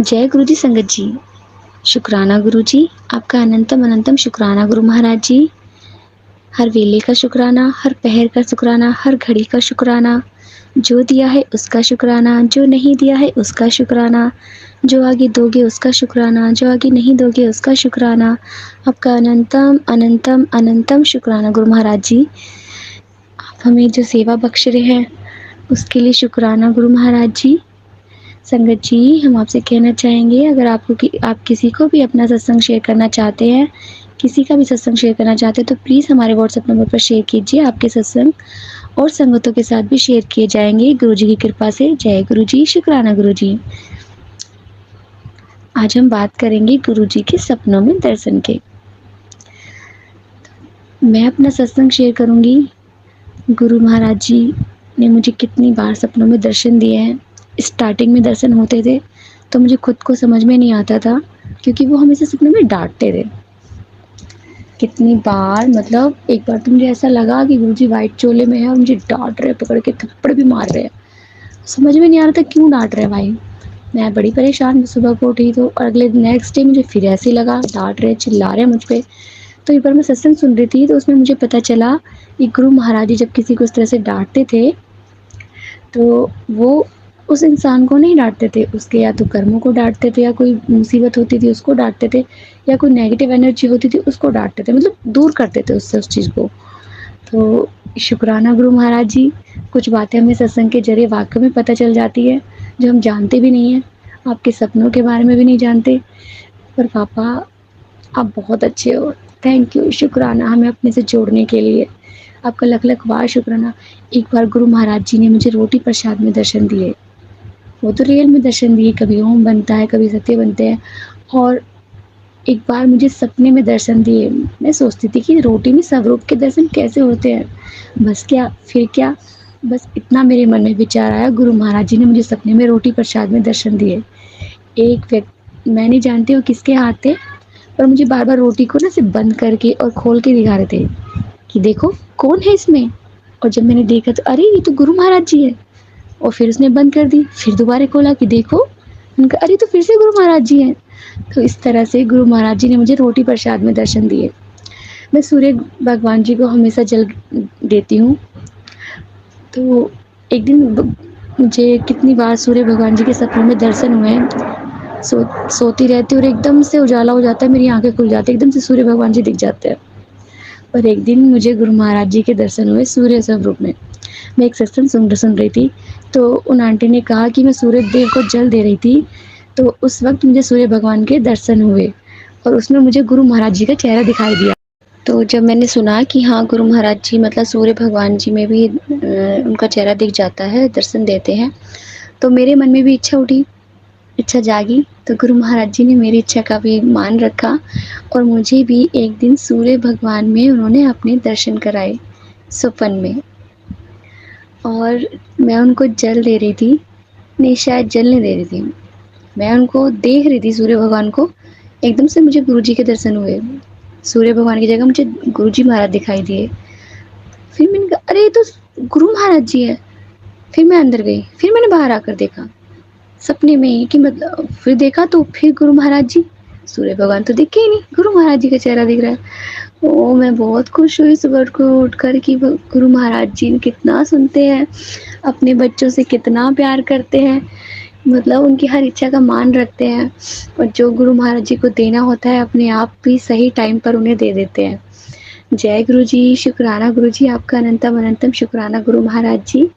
जय गुरु जी संगत जी। शुक्राना गुरु जी, आपका अनंतम अनंतम शुक्राना गुरु महाराज जी। हर वेले का शुक्राना, हर पहर का शुक्राना, हर घड़ी का शुक्राना। जो दिया है उसका शुक्राना, जो नहीं दिया है उसका शुक्राना। जो आगे दोगे उसका शुक्राना, जो आगे नहीं दोगे उसका शुक्राना। आपका अनंतम अनंतम अनंतम शुक्राना गुरु महाराज जी। आप हमें जो सेवा बख्श रहे हैं उसके लिए शुक्राना गुरु महाराज जी। संगत जी, हम आपसे कहना चाहेंगे, अगर आप किसी को भी अपना सत्संग शेयर करना चाहते हैं, किसी का भी सत्संग शेयर करना चाहते हैं, तो प्लीज़ हमारे व्हाट्सएप नंबर पर शेयर कीजिए। आपके सत्संग और संगतों के साथ भी शेयर किए जाएंगे गुरु जी की कृपा से। जय गुरु जी, शुक्राना गुरु जी। आज हम बात करेंगे गुरु जी के सपनों में दर्शन के। मैं अपना सत्संग शेयर करूंगी। गुरु महाराज जी ने मुझे कितनी बार सपनों में दर्शन दिए हैं। स्टार्टिंग में दर्शन होते थे तो मुझे खुद को समझ में नहीं आता था, क्योंकि वो हमेशा सपनों में डांटते थे। कितनी बार, मतलब एक बार तो मुझे ऐसा लगा कि गुरुजी वाइट चोले में है और मुझे डांट रहे, पकड़ के थप्पड़ भी मार रहे हैं। समझ में नहीं आ रहा था क्यों डांट रहे हैं भाई। मैं बड़ी परेशान। सुबह को उठी तो अगले नेक्स्ट डे मुझे फिर ऐसे ही लगा, डांट रहे, चिल्ला रहे मुझ पे। तो एक बार मैं सत्संग सुन रही थी तो उसमें मुझे पता चला कि गुरु महाराज जी जब किसी को इस तरह से डांटते थे तो वो उस इंसान को नहीं डांटते थे, उसके या तो कर्मों को डांटते थे, या कोई मुसीबत होती थी उसको डांटते थे, या कोई नेगेटिव एनर्जी होती थी उसको डांटते थे, मतलब दूर करते थे उससे उस चीज़ को। तो शुक्राना गुरु महाराज जी, कुछ बातें हमें सत्संग के जरिए वाकई में पता चल जाती है जो हम जानते भी नहीं हैं। आपके सपनों के बारे में भी नहीं जानते, पर पापा आप बहुत अच्छे हो। थैंक यू, शुक्राना हमें अपने से जोड़ने के लिए। आपका लख लख बार शुक्राना। एक बार गुरु महाराज जी ने मुझे रोटी प्रसाद में दर्शन दिए। वो तो रियल में दर्शन दिए, कभी ओम बनता है, कभी सत्य बनते हैं। और एक बार मुझे सपने में दर्शन दिए। मैं सोचती थी कि रोटी में सब रूप के दर्शन कैसे होते हैं। बस क्या, फिर क्या, बस इतना मेरे मन में विचार आया, गुरु महाराज जी ने मुझे सपने में रोटी प्रसाद में दर्शन दिए। एक व्यक्ति, मैं नहीं जानती वो किसके हाथ थे, पर मुझे बार बार रोटी को ना सिर्फ बंद करके और खोल के दिखा रहे थे कि देखो कौन है इसमें। और जब मैंने देखा तो अरे ये तो गुरु महाराज जी है। और फिर उसने बंद कर दी, फिर दोबारा खोला कि देखो, उनका अरे तो फिर से गुरु महाराज जी हैं। तो इस तरह से गुरु महाराज जी ने मुझे रोटी प्रसाद में दर्शन दिए। मैं सूर्य भगवान जी को हमेशा जल देती हूँ। तो एक दिन मुझे कितनी बार सूर्य भगवान जी के सपनों में दर्शन हुए हैं। सोती रहती हूँ और एकदम से उजाला हो जाता है, मेरी आंखें खुल जाती है, एकदम से सूर्य भगवान जी दिख जाते हैं। और एक दिन मुझे गुरु महाराज जी के दर्शन हुए सूर्य स्वरूप में। मैं एक सत्संग सुन रही थी तो उन आंटी ने कहा कि मैं सूर्य देव को जल दे रही थी, तो उस वक्त मुझे सूर्य भगवान के दर्शन हुए और उसमें मुझे गुरु महाराज जी का चेहरा दिखाई दिया। तो जब मैंने सुना कि हाँ गुरु महाराज जी मतलब सूर्य भगवान जी में भी उनका चेहरा दिख जाता है, दर्शन देते हैं, तो मेरे मन में भी इच्छा उठी, इच्छा जागी। तो गुरु महाराज जी ने मेरी इच्छा का भी मान रखा और मुझे भी एक दिन सूर्य भगवान में उन्होंने अपने दर्शन कराए सपन में। और मैं उनको जल दे रही थी, नहीं शायद जल नहीं दे रही थी, मैं उनको देख रही थी सूर्य भगवान को। एकदम से मुझे गुरु जी के दर्शन हुए। सूर्य भगवान की जगह मुझे गुरु जी महाराज दिखाई दिए। फिर मैंने कहा अरे ये तो गुरु महाराज जी है। फिर मैं अंदर गई, फिर मैंने बाहर आकर देखा सपने में ही कि मतलब, फिर देखा तो फिर गुरु महाराज जी। सूर्य भगवान तो दिखे ही नहीं, गुरु महाराज जी का चेहरा दिख रहा है। ओ मैं बहुत खुश हुई सुबह को उठकर कि गुरु महाराज जी कितना सुनते हैं, अपने बच्चों से कितना प्यार करते हैं, मतलब उनकी हर इच्छा का मान रखते हैं। और जो गुरु महाराज जी को देना होता है अपने आप भी सही टाइम पर उन्हें दे देते हैं। जय गुरु जी, शुक्राना गुरु जी, आपका अनंतम अनंतम शुक्राना गुरु महाराज जी।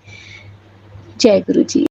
जय गुरु जी।